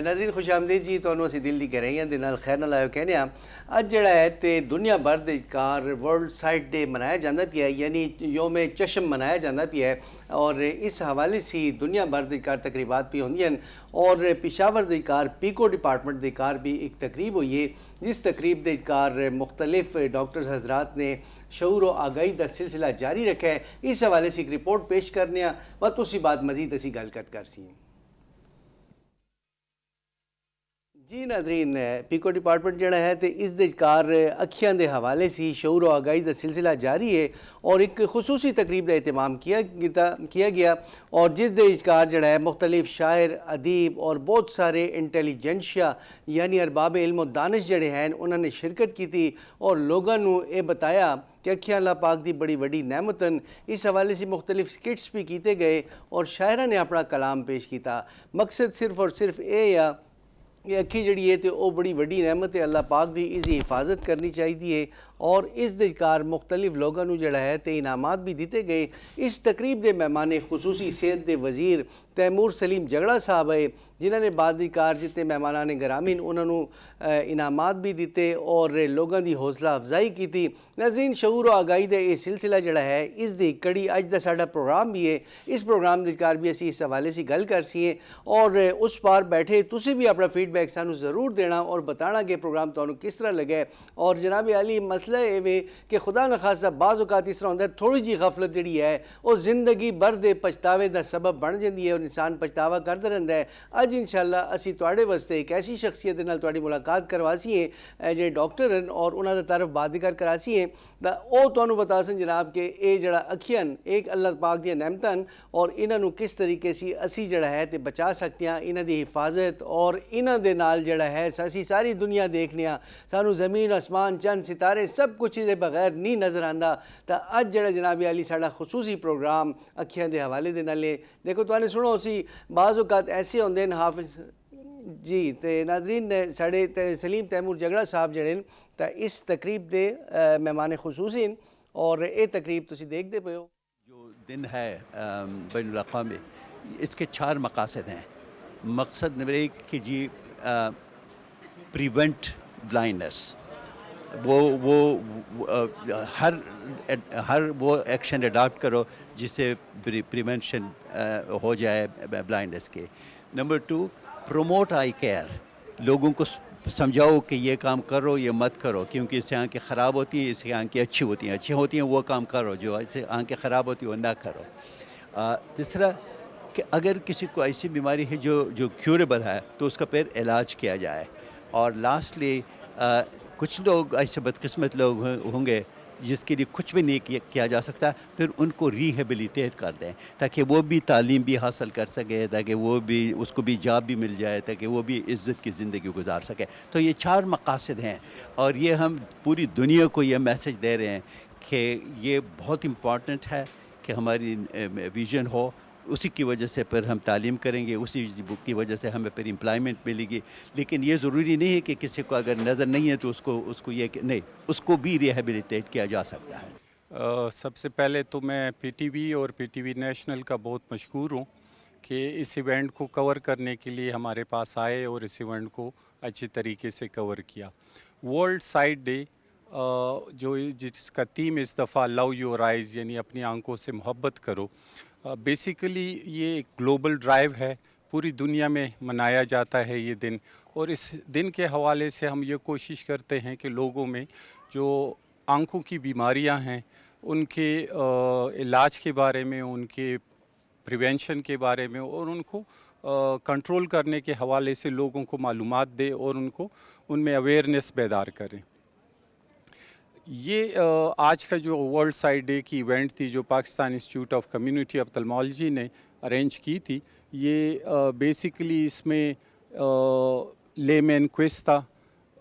नाज़रीन खुश आमदीद जी। ਤੁਹਾਨੂੰ ਅਸੀਂ ਦਿਲ ਦੀ ਗਹਿਰਾਈਆਂ ਦੇ ਨਾਲ ਖੈਰ ਨਾਲ ਆਇਓ ਕਹਿੰਦੇ ਆ। ਅੱਜ ਜਿਹੜਾ ਹੈ ਤੇ ਦੁਨੀਆ ਭਰ ਦੇ ਵਿਚਕਾਰ ਵਰਲਡ ਸਾਈਟ ਡੇ ਮਨਾਇਆ ਜਾਂਦਾ ਪਿਆ, ਯਾਨੀ ਯੋਮ ਚਸ਼ਮ ਮਨਾਇਆ ਜਾਂਦਾ ਪਿਆ ਹੈ। ਔਰ ਇਸ ਹਵਾਲੇ ਸੀ ਦੁਨੀਆ ਭਰ ਦੇ ਵਿਚਕਾਰ ਤਕਰੀਬਾਤ ਵੀ ਹੁੰਦੀਆਂ ਹਨ। ਔਰ ਪਿਸ਼ਾਵਰ ਦੇ ਵਿਚਕਾਰ ਪੀਕੋ ਡਿਪਾਰਟਮੈਂਟ ਦੇ ਵਿਚਕਾਰ ਵੀ ਇੱਕ ਤਕਰੀਬ ਹੋਈ ਹੈ, ਜਿਸ ਤਕਰੀਬ ਦੇ ਵਿਚਕਾਰ ਮੁਖਤਲਿਫ ਡਾਕਟਰ हजरात ने शऊर और आगाही का सिलसिला जारी रखा है। इस हवाले से एक रिपोर्ट पेश करने व तुसी बात मजीद असी गलकत कर सी जी। नाजरीन पीको डिपार्टमेंट जड़ा है तो इस कार अखियां के हवाले से शऊर और आगाही का सिलसिला जारी है और एक खुसूसी तकरीब का एहतमाम किया गया और जिस कार जड़ा है मुख्तलिफ शायर अदीब और बहुत सारे इंटैलीजेंशिया यानी अरबाब इल्म और दानिश जड़े हैं उन्होंने शिरकत की थी और लोगों को ये बताया कि अखियां अल्लाह पाक की बड़ी वड्डी नेमतन। इस हवाले से मुख्तलिफ स्किट्स भी किए गए और शायरा ने अपना कलाम पेश किया। मकसद सिर्फ और सिर्फ ये अखी जड़ी है तो वह बड़ी वड्डी रहमत है, अल्लाह पाक भी इसकी हिफाजत करनी चाहिए और इस कार मुख्तलिफ लोगों को जड़ा है तो इनामात भी दिते गए। इस तकरीब के मेहमान खुसूसी सेहत के वजीर तैमूर सलीम जगड़ा साहब है, जिन्होंने बाद कार जितने मेहमान ने ग्रामीण उन्होंने इनामात भी दिते और लोगों की हौसला अफजाई की थी। नाज़रीन शऊर और आगाही का यह सिलसिला जड़ा है इस दी कड़ी अज का साडा प्रोग्राम भी है। इस प्रोग्राम के कार भी असी इस हवाले से गल कर सी और उस पार बैठे तुसी भी अपना फीडबैक सानू ज़रूर देना और बताना कि प्रोग्राम तुहानू किस तरह लगे। और जनाब अली मसला ये वे कि खुदा न खासा बाज़ औकात इस तरह होंदा थोड़ी जी गफलत जी है वो जिंदगी भर दे पछतावे का सबब बन जाती है और इंसान पछतावा करता रहता है। अज इंशाअल्लाह असी तुहाडे वास्ते एक ऐसी शख्सियत नाल तुहाडी मुलाकात करवासी है जो डॉक्टर हैं और उन्होंने तारफ बादिकर करासी है वो तुहानू बता सन जनाब कि ये जड़ा अखियन एक अल्लाह पाक दी नेमतन और इन्हों किस तरीके से असी जड़ा है तो बचा सकते हैं। इन्हां दी हिफाजत और इन्हां दे नाल जड़ा है असी सारी दुनिया देखने सानू ज़मीन आसमान चंद सितारे सब कुछ इहदे बगैर नहीं नज़र आंदा। तो अज जड़ा जनाब अली साडा खुसूसी प्रोग्राम अखियां दे हवाले दे नाल देखो तुहानू सुनो सी बाज़ औकात ऐसे होंदे हैं हाफिज जी। तो नाजरीन साढ़े सलीम तैमूर जगड़ा साहब जड़े तो इस तकरीब के मेहमान खसूसी और ये तकरीब तुसी देखते पे हो। जो दिन है बैनुल अक़वामी इसके 4 मकासद हैं। मकसद नंबर 1 कि जी प्रिवेंट ब्लाइंडनेस, हर वो एक्शन अडॉप्ट करो जिससे प्रिवेंशन हो जाए ब्लाइंडनेस के। नंबर 2 प्रोमोट आई केयर, लोगों को समझाओ कि ये काम करो ये मत करो क्योंकि इससे आंखें ख़राब होती हैं, इससे आंखें अच्छी होती हैं वो काम करो, जो इससे आंखें ख़राब होती हैं वो ना करो। तीसरा कि अगर किसी को ऐसी बीमारी है जो क्यूरेबल है तो उसका फिर इलाज किया जाए। और लास्टली कुछ लोग ऐसे बदकिस्मत लोग होंगे जिसके लिए कुछ भी नहीं किया जा सकता, फिर उनको रिहेबिलिटेट कर दें ताकि वो भी तालीम भी हासिल कर सके, ताकि वो भी उसको भी जॉब भी मिल जाए, ताकि वो भी इज़्ज़त की ज़िंदगी गुजार सके। तो ये 4 मकासद हैं और ये हम पूरी दुनिया को ये मैसेज दे रहे हैं कि ये बहुत इम्पॉर्टेंट है कि हमारी विज़न हो, उसी की वजह से फिर हम तालीम करेंगे, उसी की वजह से हमें फिर एम्प्लॉयमेंट मिलेगी। लेकिन ये ज़रूरी नहीं है कि किसी को अगर नज़र नहीं है तो उसको ये कि नहीं, उसको भी रिहेबिलिटेट किया जा सकता है। सबसे पहले तो मैं पीटीवी और पीटीवी नेशनल का बहुत मशहूर हूँ कि इस इवेंट को कवर करने के लिए हमारे पास आए और इस इवेंट को अच्छी तरीके से कवर किया। वर्ल्ड साइट डे जो जिसका थीम इस दफ़ा लव योर आइज़ यानी अपनी आंखों से मोहब्बत करो, बेसिकली ये एक ग्लोबल ड्राइव है, पूरी दुनिया में मनाया जाता है ये दिन। और इस दिन के हवाले से हम ये कोशिश करते हैं कि लोगों में जो आंखों की बीमारियां हैं उनके इलाज के बारे में, उनके प्रिवेंशन के बारे में और उनको कंट्रोल करने के हवाले से लोगों को मालूमात दे और उनको उनमें अवेयरनेस बेदार करें। ये आज का जो वर्ल्ड साइट डे की इवेंट थी जो Pakistan institute of community ophthalmology ने अरेंज की थी, ये बेसिकली इसमें लेमैन क्विज था,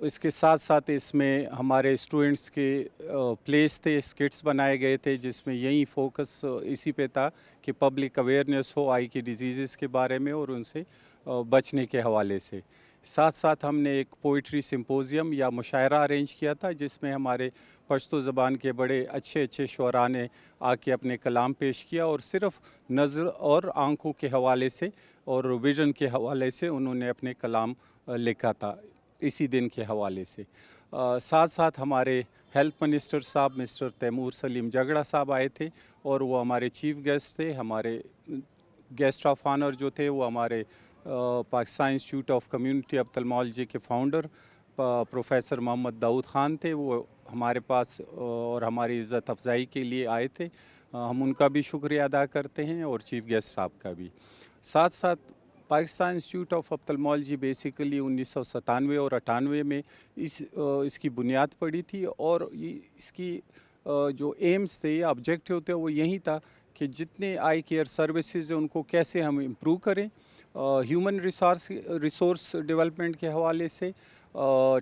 इसके साथ साथ इसमें हमारे स्टूडेंट्स के प्लेस थे, स्किट्स बनाए गए थे जिसमें यही फोकस इसी पे था कि पब्लिक अवेयरनेस हो आई की डिजीज़ के बारे में और उनसे बचने के हवाले से। साथ साथ हमने एक पोइट्री सिम्पोजियम या मुशायरा अरेंज किया था, जिसमें हमारे पश्तो ज़बान के बड़े अच्छे अच्छे शुअरा ने आके अपने कलाम पेश किया, और सिर्फ़ नज़र और आँखों के हवाले से और विज़न के हवाले से उन्होंने अपने कलाम लिखा था इसी दिन के हवाले से। साथ साथ हमारे हेल्थ मिनिस्टर साहब मिस्टर तैमूर सलीम जगड़ा साहब आए थे, और वो हमारे चीफ गेस्ट थे। हमारे गेस्ट ऑफ ऑनर जो थे वो हमारे Pakistan institute of community ophthalmology के फाउंडर प्रोफेसर मोहम्मद दाऊद ख़ान थे। वो हमारे पास और हमारी इज़्ज़त अफजाई के लिए आए थे। हम उनका भी शुक्रिया अदा करते हैं, और चीफ गेस्ट साहब का भी। साथ साथ Pakistan institute of ophthalmology basically 1997 और 98 में इसकी बुनियाद पड़ी थी, और इसकी जो एम्स थे या ऑब्जेक्टिव थे वो यही था कि जितने आई केयर सर्विसेज हैं उनको कैसे हम इम्प्रूव करें, ह्यूमन रिसोर्स डेवलपमेंट के हवाले से,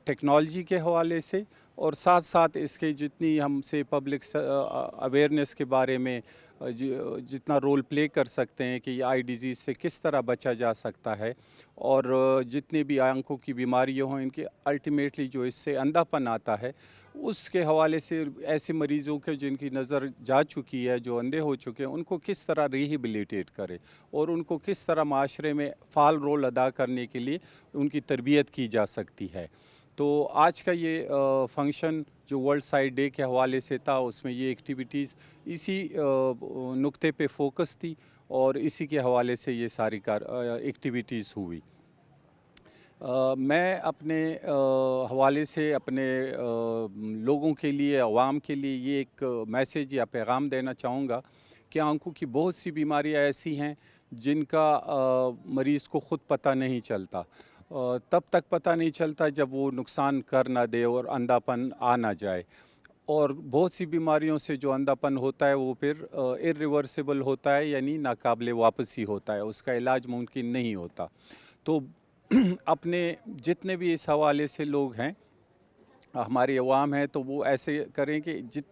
टेक्नोलॉजी के हवाले से, और साथ साथ इसके जितनी हमसे पब्लिक अवेयरनेस के बारे में जितना रोल प्ले कर सकते हैं कि ये आई डिज़ीज़ से किस तरह बचा जा सकता है, और जितने भी आंखों की बीमारियां हों इनके अल्टीमेटली जो इससे अंधापन आता है उसके हवाले से, ऐसे मरीज़ों के जिनकी नज़र जा चुकी है, जो अंधे हो चुके हैं, उनको किस तरह रिहेबिलिटेट करें और उनको किस तरह माशरे में फ़ाल रोल अदा करने के लिए उनकी तरबियत की जा सकती है। तो आज का ये फंक्शन जो वर्ल्ड साइट डे के हवाले से था, उसमें ये एक्टिविटीज़ इसी नुक्ते पे फोकस थी, और इसी के हवाले से ये सारी एक्टिविटीज़ हुई। मैं अपने हवाले से अपने लोगों के लिए, अवाम के लिए ये एक मैसेज या पैगाम देना चाहूँगा कि आंखों की बहुत सी बीमारियाँ ऐसी हैं जिनका मरीज़ को ख़ुद पता नहीं चलता। तब तक पता नहीं चलता जब वो नुकसान कर ना दे और अंधापन आ ना जाए, और बहुत सी बीमारियों से जो अंधापन होता है वो फिर इरिवर्सिबल होता है, यानी नाकाबिले वापसी होता है, उसका इलाज मुमकिन नहीं होता। तो अपने जितने भी इस हवाले से लोग हैं, हमारी अवाम है, तो वो ऐसे करें कि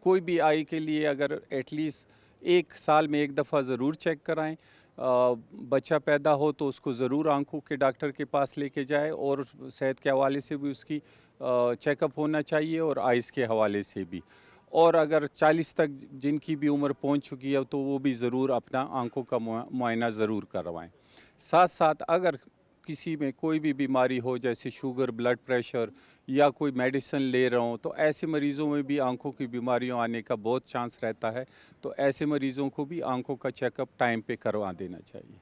कोई भी आई के लिए अगर एटलीस्ट एक साल में एक दफ़ा ज़रूर चेक कराएं। बच्चा पैदा हो तो उसको ज़रूर आंखों के डॉक्टर के पास लेके जाए, और सेहत के हवाले से भी उसकी चेकअप होना चाहिए, और आइज़ के हवाले से भी। और अगर 40 तक जिनकी भी उम्र पहुंच चुकी है तो वो भी ज़रूर अपना आंखों का मुआयना ज़रूर करवाएं। साथ साथ अगर किसी में कोई भी बीमारी हो, जैसे शुगर, ब्लड प्रेशर, या कोई मेडिसिन ले रहा हूँ, तो ऐसे मरीज़ों में भी आंखों की बीमारियों आने का बहुत चांस रहता है। तो ऐसे मरीज़ों को भी आंखों का चेकअप टाइम पे करवा देना चाहिए।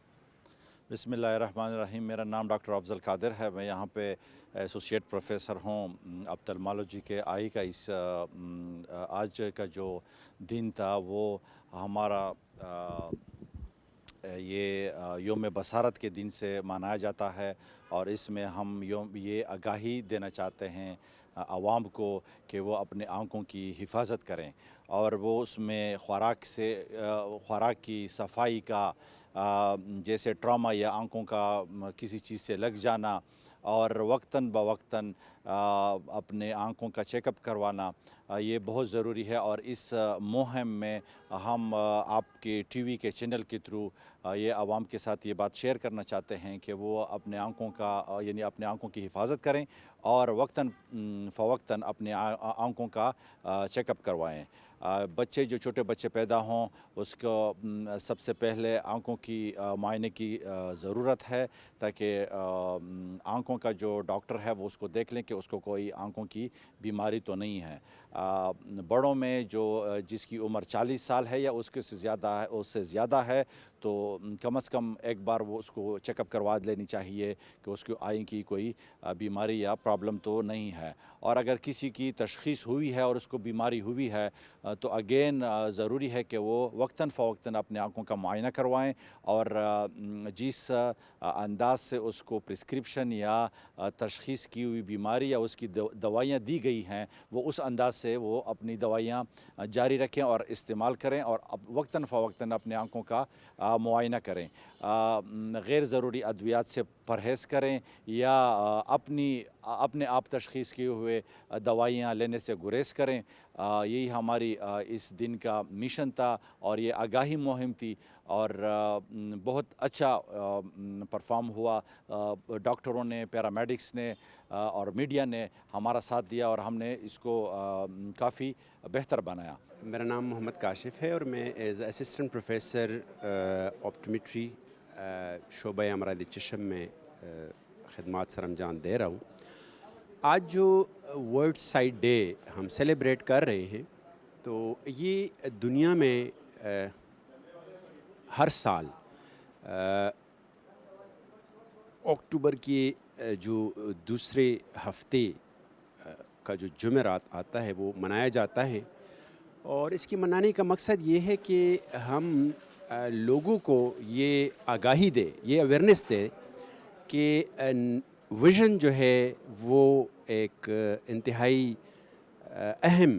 बिस्मिल्लाहिर्रहमानिर्रहीम। मेरा नाम डॉक्टर अफजल कादिर है। मैं यहाँ पे एसोसिएट प्रोफेसर हूँ ऑप्थेल्मोलॉजी के। आई का इस आज का जो दिन था वो हमारा ये योम बसारत के दिन से मनाया जाता है, और इसमें हम ये आगाही देना चाहते हैं आवाम को कि वो अपने आँखों की हिफाजत करें, और वो उसमें ख़ुराक की सफाई का जैसे ट्रॉमा या आँखों का किसी चीज़ से लग जाना, और वक्तन बवक्तन अपने आँखों का चेकअप करवाना ये बहुत ज़रूरी है। और इस मुहिम में हम आपके टीवी के चैनल के थ्रू ये आवाम के साथ ये बात शेयर करना चाहते हैं कि वो अपने आँखों का यानी अपने आँखों की हिफाजत करें, और वक्तन फ़वक्तन अपने आँखों का चेकअप करवाएं। बच्चे जो छोटे बच्चे पैदा हों उसको सबसे पहले आँखों की मुआयने की ज़रूरत है, ताकि आँखों का जो डॉक्टर है वो उसको देख लें कि उसको कोई आँखों की बीमारी तो नहीं है। बड़ों में जो जिसकी उम्र 40 साल है या उससे ज़्यादा है तो कम से कम एक बार वो उसको चेकअप करवा लेनी चाहिए कि उसको आई की कोई बीमारी या प्रॉब्लम तो नहीं है। और अगर किसी की तशख़ीस हुई है और उसको बीमारी हुई है तो अगेन ज़रूरी है कि वो वक्तन फ़वक्तन अपने आँखों का मुआयना करवाएं, और जिस अंदाज से उसको प्रिस्क्रिप्शन या तशख़ीस की हुई बीमारी या उसकी दवाइयाँ दी गई हैं वो उस अंदाज से वो अपनी दवाइयाँ जारी रखें और इस्तेमाल करें, और वक्तन फ़वक्तन अपने आँखों का मुआयना करें, गैर ज़रूरी अद्वियात से परहेज़ करें या अपने आप तशख़ीस किए हुए दवाइयाँ लेने से गुरेज़ करें। यही हमारी इस दिन का मिशन था और ये आगाही मुहिम थी और बहुत अच्छा परफॉर्म हुआ। डॉक्टरों ने, पैरामेडिक्स ने और मीडिया ने हमारा साथ दिया और हमने इसको काफ़ी बेहतर बनाया। मेरा नाम मोहम्मद काशिफ़ है और मैं एज़ असिस्टेंट प्रोफेसर ऑप्टोमेट्री शोबा अमराद चश्म में ख़िदमत सर अंजाम दे रहा हूँ। आज जो वर्ल्ड साइट डे हम सेलिब्रेट कर रहे हैं, तो ये दुनिया में हर साल अक्टूबर के जो दूसरे हफ्ते का जो जुमेरात आता है वो मनाया जाता है। और इसके मनाने का मकसद ये है कि हम लोगों को ये आगाही दे, ये अवेयरनेस दे कि विज़न जो है वो एक इंतहाई अहम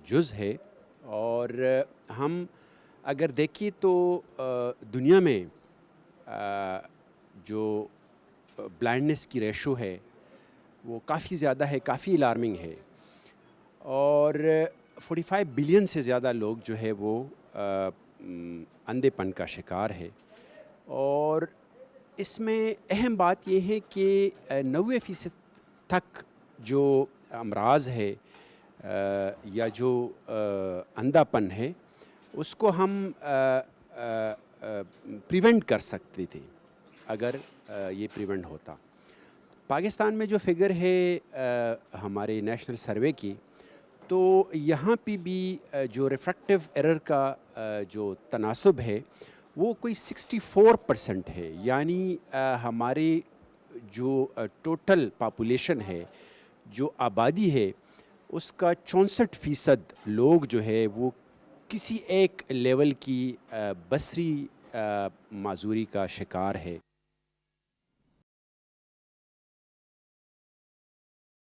जुज़ है। और हम अगर देखिए तो दुनिया में जो ब्लाइंडनेस की रेशो है वो काफ़ी ज़्यादा है, काफ़ी अलार्मिंग है। और 45 बिलियन से ज़्यादा लोग जो है वो अंधेपन का शिकार है। और इसमें अहम बात यह है कि 90% तक जो अमराज है या जो अंधापन है उसको हम प्रिवेंट कर सकते थे अगर ये प्रिवेंट होता। पाकिस्तान में जो फिगर है हमारे नेशनल सर्वे की, तो यहाँ पे भी जो रिफ्रैक्टिव एरर का जो तनासब है वो कोई 64% है। यानी हमारे जो टोटल पॉपुलेशन है, जो आबादी है, उसका 64% लोग जो है वो किसी एक लेवल की बसरी माजूरी का शिकार है।